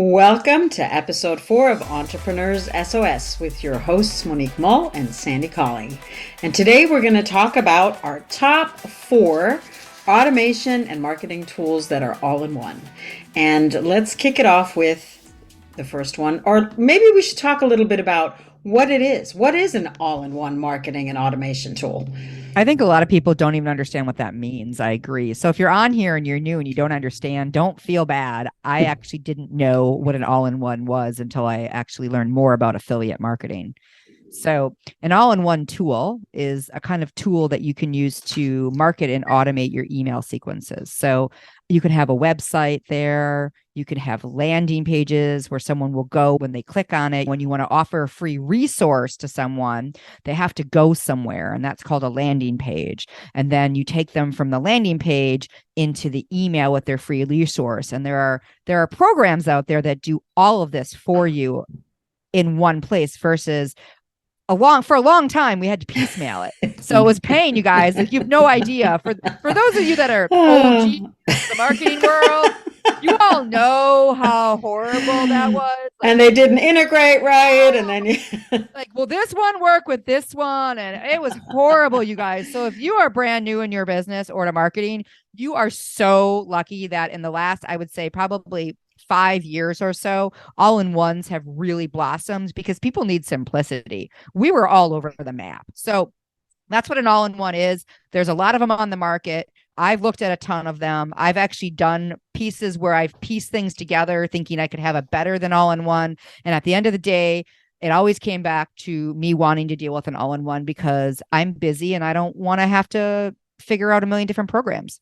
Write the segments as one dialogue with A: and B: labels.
A: Welcome to episode 4 of Entrepreneurs S.O.S. with your hosts Monique Mull and Sandy Colley. And today we're going to talk about our top 4 automation and marketing tools that are all in one. And let's kick it off with the first one, or maybe we should talk a little bit about what it is. What is an all-in-one marketing and automation tool?
B: I think a lot of people don't even understand what that means. I agree. So if you're on here and you're new and you don't understand, don't feel bad. I actually didn't know what an all-in-one was until I actually learned more about affiliate marketing. So an all-in-one tool is a kind of tool that you can use to market and automate your email sequences. So you can have a website there. You can have landing pages where someone will go when they click on it. When you want to offer a free resource to someone, they have to go somewhere, and that's called a landing page. And then you take them from the landing page into the email with their free resource. And there are programs out there that do all of this for you in one place versus for a long time, we had to piecemeal it. So it was pain, you guys. Like, you have no idea. For those of you that are OG in the marketing world, you all know how horrible that was.
A: And they didn't integrate right. And then
B: will this one work with this one? And it was horrible, you guys. So if you are brand new in your business or to marketing, you are so lucky that in the last, I would say probably 5 years or so, all-in-ones have really blossomed because people need simplicity. We were all over the map. So that's what an all-in-one is. There's a lot of them on the market. I've looked at a ton of them. I've actually done pieces where I've pieced things together thinking I could have a better than all-in-one. And at the end of the day, it always came back to me wanting to deal with an all-in-one because I'm busy and I don't want to have to figure out a million different programs.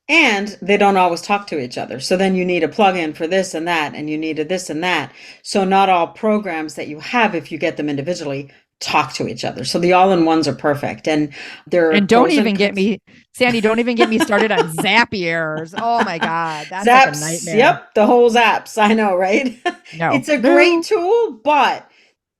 A: And they don't always talk to each other. So then you need a plugin for this and that, and you need a this and that. So not all programs that you have, if you get them individually, talk to each other. So the all-in-ones are perfect. And
B: don't even get me, Sandy, don't even get me started on Zapiers. Oh my God. That's
A: Zaps,
B: like a nightmare.
A: Yep. The whole Zaps. I know, right?
B: No.
A: It's a great tool, but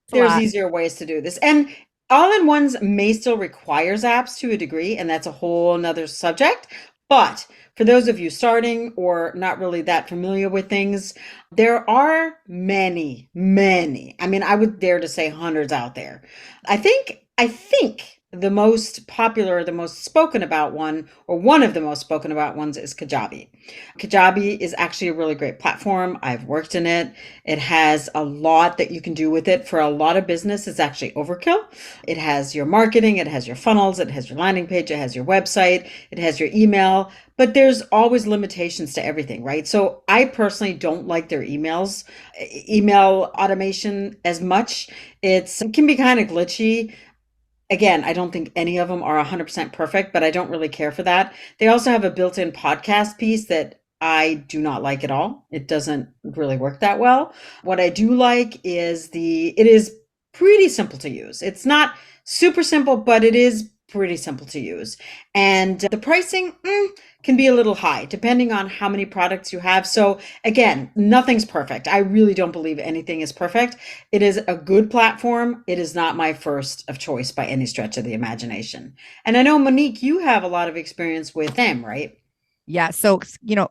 A: there's easier ways to do this. And all-in-ones may still require Zaps to a degree, and that's a whole nother subject. But for those of you starting or not really that familiar with things, there are many, many. I mean, I would dare to say hundreds out there. I think the most popular, the most spoken about one, or one of the most spoken about ones, is Kajabi. Kajabi is actually a really great platform. I've worked in it. It has a lot that you can do with it. For a lot of business, it's actually overkill. It has your marketing, it has your funnels, it has your landing page, it has your website, it has your email, but there's always limitations to everything, right? So I personally don't like their email automation as much. It can be kind of glitchy. Again, I don't think any of them are 100% perfect, but I don't really care for that. They also have a built-in podcast piece that I do not like at all. It doesn't really work that well. What I do like is it is pretty simple to use. It's not super simple, but it is pretty simple to use. And the pricing can be a little high depending on how many products you have. So again, nothing's perfect. I really don't believe anything is perfect. It is a good platform. It is not my first of choice by any stretch of the imagination. And I know, Monique, you have a lot of experience with them, right?
B: Yeah. So,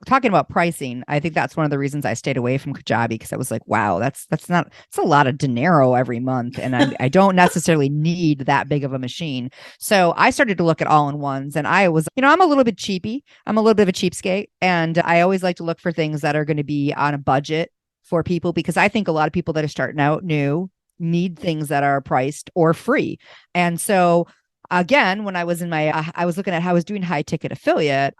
B: talking about pricing, I think that's one of the reasons I stayed away from Kajabi, because I was like, wow, it's a lot of dinero every month. And I don't necessarily need that big of a machine. So I started to look at all-in-ones, and I was, I'm a little bit cheapy. I'm a little bit of a cheapskate. And I always like to look for things that are going to be on a budget for people, because I think a lot of people that are starting out new need things that are priced or free. And so again, when I was I was looking at how I was doing high ticket affiliate.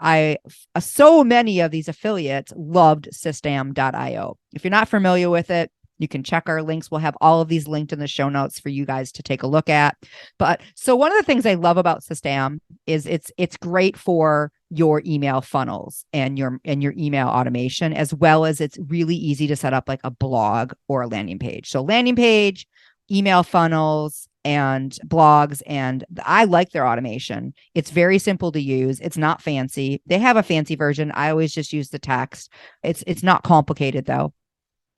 B: So many of these affiliates loved System.io. If you're not familiar with it, you can check our links. We'll have all of these linked in the show notes for you guys to take a look at. But so one of the things I love about System is it's great for your email funnels and your email automation, as well as it's really easy to set up like a blog or a landing page. So landing page, email funnels, and blogs. And I like their automation. It's very simple to use. It's not fancy. They have a fancy version. I always just use the text. It's not complicated though.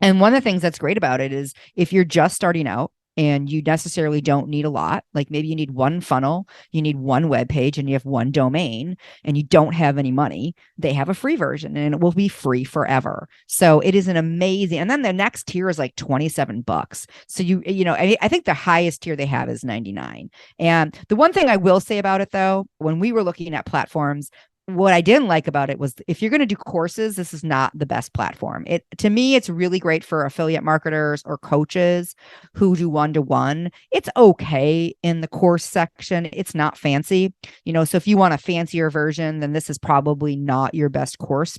B: And one of the things that's great about it is if you're just starting out and you necessarily don't need a lot. Like maybe you need one funnel, you need one web page, and you have one domain, and you don't have any money. They have a free version, and it will be free forever. So it is an amazing. And then the next tier is like $27. So I think the highest tier they have is 99. And the one thing I will say about it though, when we were looking at platforms, what I didn't like about it was if you're going to do courses, this is not the best platform. It to me, it's really great for affiliate marketers or coaches who do one-to-one. It's okay in the course section. It's not fancy. So if you want a fancier version, then this is probably not your best course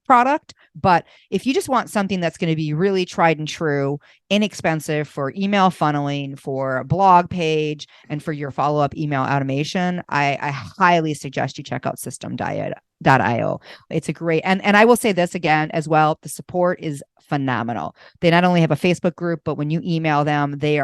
B: product. But if you just want something that's going to be really tried and true, inexpensive for email funneling, for a blog page, and for your follow-up email automation, I highly suggest you check out system.io. It's a great, and I will say this again as well, the support is phenomenal. They not only have a Facebook group, but when you email them, they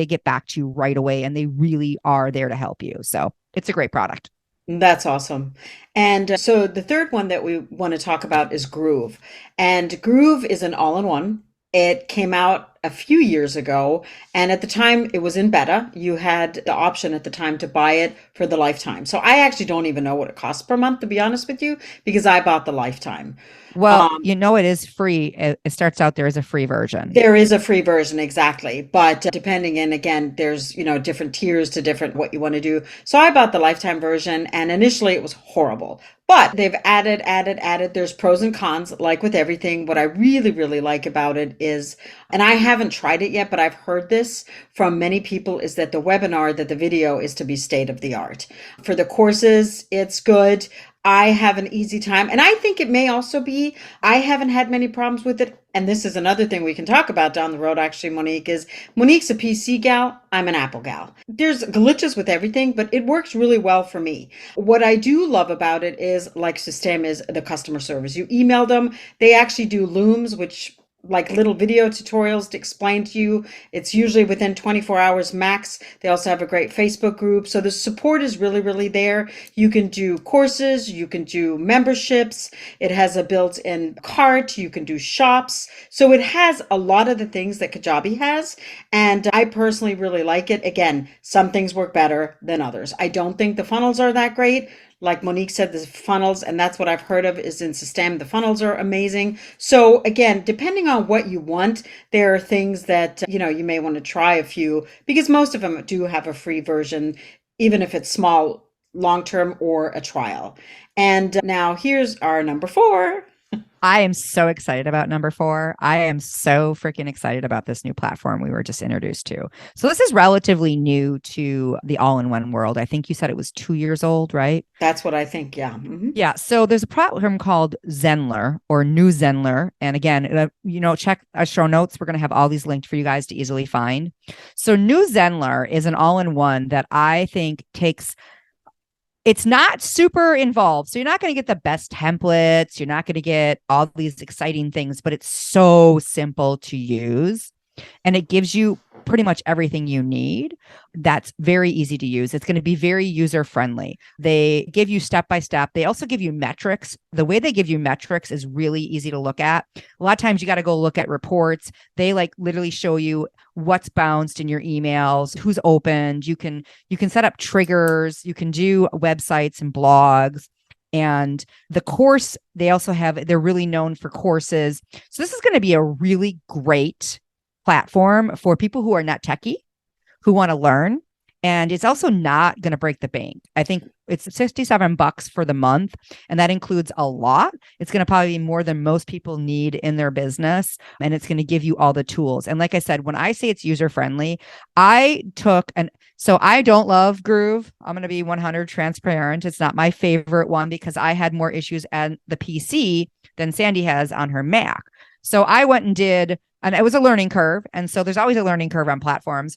B: get back to you right away, and they really are there to help you. So it's a great product.
A: That's awesome. And so the third one that we want to talk about is Groove. And Groove is an all-in-one. It came out a few years ago, and at the time it was in beta. You had the option at the time to buy it for the lifetime. So I actually don't even know what it costs per month, to be honest with you, because I bought the lifetime.
B: Well,
A: Um,
B: it is free. It starts out there as a free version.
A: There is a free version, exactly. But depending, and again, there's, different tiers to different what you want to do. So I bought the lifetime version, and initially it was horrible. But they've added. There's pros and cons, like with everything. What I really, really like about it is, and I haven't tried it yet, but I've heard this from many people, is that the video is to be state of the art. For the courses, it's good. I have an easy time. And I think it may also be, I haven't had many problems with it. And this is another thing we can talk about down the road, actually, Monique, is Monique's a PC gal. I'm an Apple gal. There's glitches with everything, but it works really well for me. What I do love about it is, like System, is the customer service. You email them, they actually do looms, which like little video tutorials to explain to you. It's usually within 24 hours max. They also have a great Facebook group. So the support is really, really there. You can do courses, you can do memberships. It has a built-in cart. You can do shops. So it has a lot of the things that Kajabi has. And I personally really like it. Again, some things work better than others. I don't think the funnels are that great. Like Monique said, the funnels, and that's what I've heard of, is in System. The funnels are amazing. So again, depending on what you want, there are things that, you may want to try a few, because most of them do have a free version, even if it's small, long term, or a trial. And now here's our number four.
B: I am so excited about number 4. I am so freaking excited about this new platform we were just introduced to. So this is relatively new to the all-in-one world. I think you said it was 2 years old, right?
A: That's what I think. Yeah. Hmm.
B: Yeah. So there's a platform called Zenler or New Zenler. And again, check our show notes. We're going to have all these linked for you guys to easily find. So New Zenler is an all-in-one that I think it's not super involved. So you're not going to get the best templates. You're not going to get all these exciting things, but it's so simple to use. And it gives you pretty much everything you need. That's very easy to use. It's going to be very user friendly. They give you step by step. They also give you metrics. The way they give you metrics is really easy to look at. A lot of times you got to go look at reports. They literally show you what's bounced in your emails, who's opened. You can set up triggers. You can do websites and blogs. And the course, they're really known for courses. So this is going to be a really great platform for people who are not techie, who want to learn. And it's also not going to break the bank. I think it's $67 for the month, and that includes a lot. It's going to probably be more than most people need in their business, and it's going to give you all the tools. And like I said, when I say it's user friendly, so I don't love Groove. I'm going to be 100 transparent. It's not my favorite one because I had more issues on the PC than Sandy has on her Mac. So I went and it was a learning curve. And so there's always a learning curve on platforms.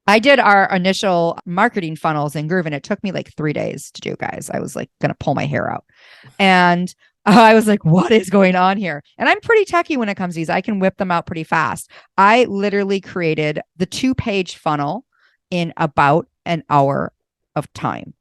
B: I did our initial marketing funnels in Groove, and it took me like 3 days to do, guys. I was like going to pull my hair out. And I was like, what is going on here? And I'm pretty techie when it comes to these. I can whip them out pretty fast. I literally created the 2-page funnel in about an hour of time.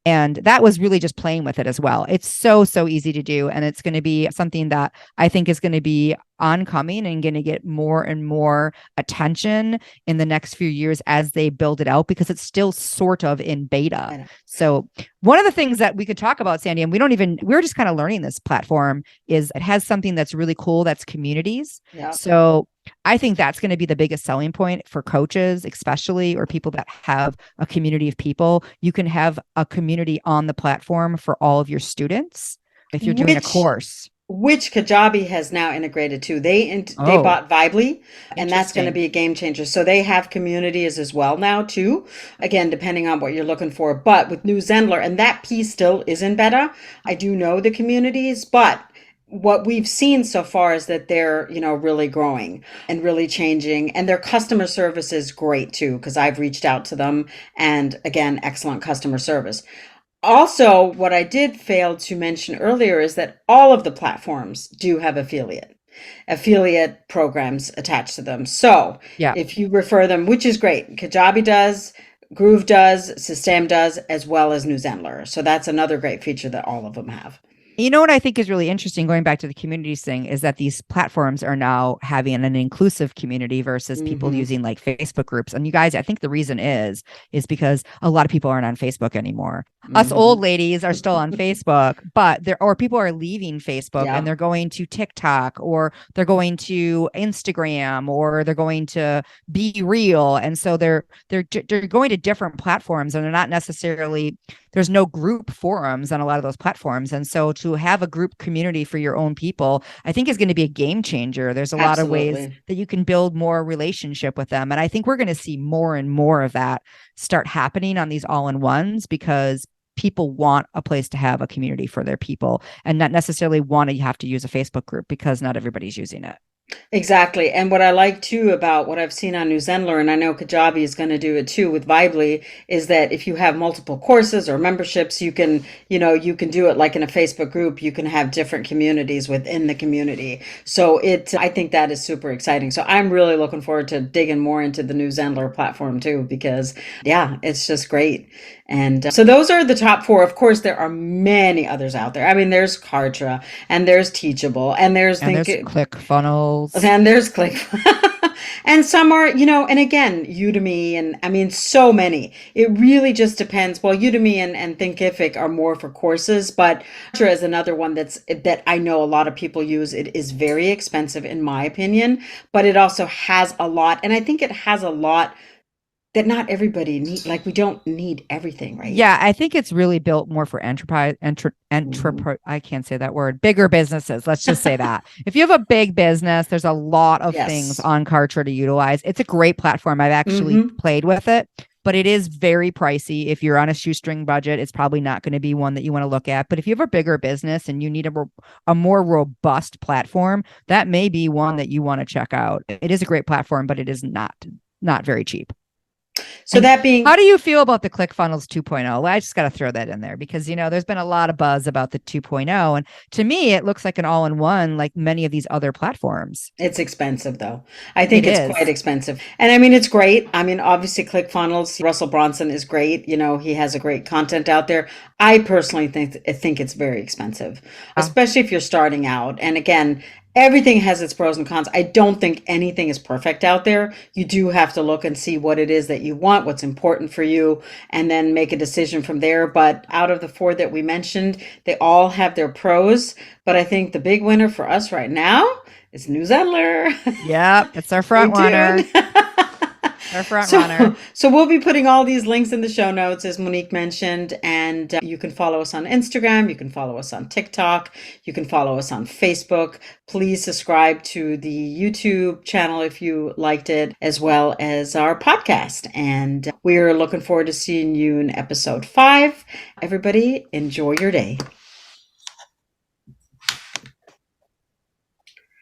B: And that was really just playing with it as well. It's so, so easy to do. And it's going to be something that I think is going to be oncoming and going to get more and more attention in the next few years as they build it out, because it's still sort of in beta.
A: I know.
B: So one of the things that we could talk about, Sandy, and we're just kind of learning this platform, is it has something that's really cool. That's communities.
A: Yeah.
B: So I think that's going to be the biggest selling point for coaches, especially, or people that have a community of people. You can have a community on the platform for all of your students if you're doing a
A: Which
B: course.
A: which Kajabi has now integrated too. They
B: Oh,
A: bought Vibely, and that's going to
B: interesting.
A: be a game changer. So they have communities as well now too. Again, depending on what you're looking for. But with New Zendler, and that piece still is in beta. I do know the communities, but what we've seen so far is that they're, really growing and really changing, and their customer service is great too, because I've reached out to them, and again, excellent customer service. Also, what I did fail to mention earlier is that all of the platforms do have affiliate programs attached to them. So
B: Yeah.
A: if you refer them, which is great, Kajabi does, Groove does, System does, as well as New Zenler. So that's another great feature that all of them have.
B: You know what I think is really interesting, going back to the communities thing, is that these platforms are now having an inclusive community versus people
A: Hmm.
B: using like Facebook groups. And you guys, I think the reason is because a lot of people aren't on Facebook anymore. Us old
A: Hmm.
B: ladies are still on Facebook, but people are leaving Facebook and
A: Yeah,
B: they're going to TikTok, or they're going to Instagram, or they're going to Be Real. And so they're going to different platforms, and they're not necessarily, there's no group forums on a lot of those platforms. And so to have a group community for your own people, I think is going to be a game changer. There's a lot of ways
A: absolutely.
B: that you can build more relationship with them. And I think we're going to see more and more of that start happening on these all-in-ones, because people want a place to have a community for their people, and not necessarily want to have to use a Facebook group, because not everybody's using it.
A: Exactly. And what I like too about what I've seen on New Zenler, and I know Kajabi is going to do it too with Vibely, is that if you have multiple courses or memberships, you can do it like in a Facebook group. You can have different communities within the community. So I think that is super exciting. So I'm really looking forward to digging more into the New Zenler platform too, because yeah, it's just great. And so those are the top four. Of course, there are many others out there. I mean, there's Kartra, and there's Teachable, and there's
B: And
A: Think.
B: there's Click Funnels.
A: Then there's Click. And some are, and again, Udemy, and I mean, so many. It really just depends. Well, Udemy and Thinkific are more for courses, but Ultra is another one that I know a lot of people use. It is very expensive, in my opinion, but it also has a lot. And I think it has a lot that not everybody need. Like, we don't need everything, right?
B: Yeah, I think it's really built more for
A: Hmm.
B: I can't say that word, bigger businesses. Let's just say that. If you have a big business, there's a lot of things
A: Yes.
B: on Kartra to utilize. It's a great platform. I've actually
A: Hmm.
B: played with it, but it is very pricey. If you're on a shoestring budget, it's probably not going to be one that you want to look at. But if you have a bigger business and you need a more robust platform, that may be one that you want to check out. It is a great platform, but it is not very cheap.
A: So
B: And
A: that
B: how
A: being
B: do you feel about the ClickFunnels 2.0? I just got to throw that in there because, there's been a lot of buzz about the 2.0. And to me, it looks like an all in one, like many of these other platforms.
A: It's expensive though. I
B: It
A: think it's quite
B: is.
A: expensive. And I mean, it's great. I mean, obviously ClickFunnels, Russell Bronson is great. He has a great content out there. I personally think it's very expensive,
B: Uh,
A: especially if you're starting out. And again, everything has its pros and cons. I don't think anything is perfect out there. You do have to look and see what it is that you want, what's important for you, and then make a decision from there. But out of the four that we mentioned, they all have their pros. But I think the big winner for us right now, it's New Zealand.
B: yep. It's our
A: Stay
B: front runner.
A: tuned.
B: Our front runner.
A: So we'll be putting all these links in the show notes, as Monique mentioned, and you can follow us on Instagram, you can follow us on TikTok, you can follow us on Facebook. Please subscribe to the YouTube channel if you liked it, as well as our podcast. And we're looking forward to seeing you in episode 5. Everybody, enjoy your day.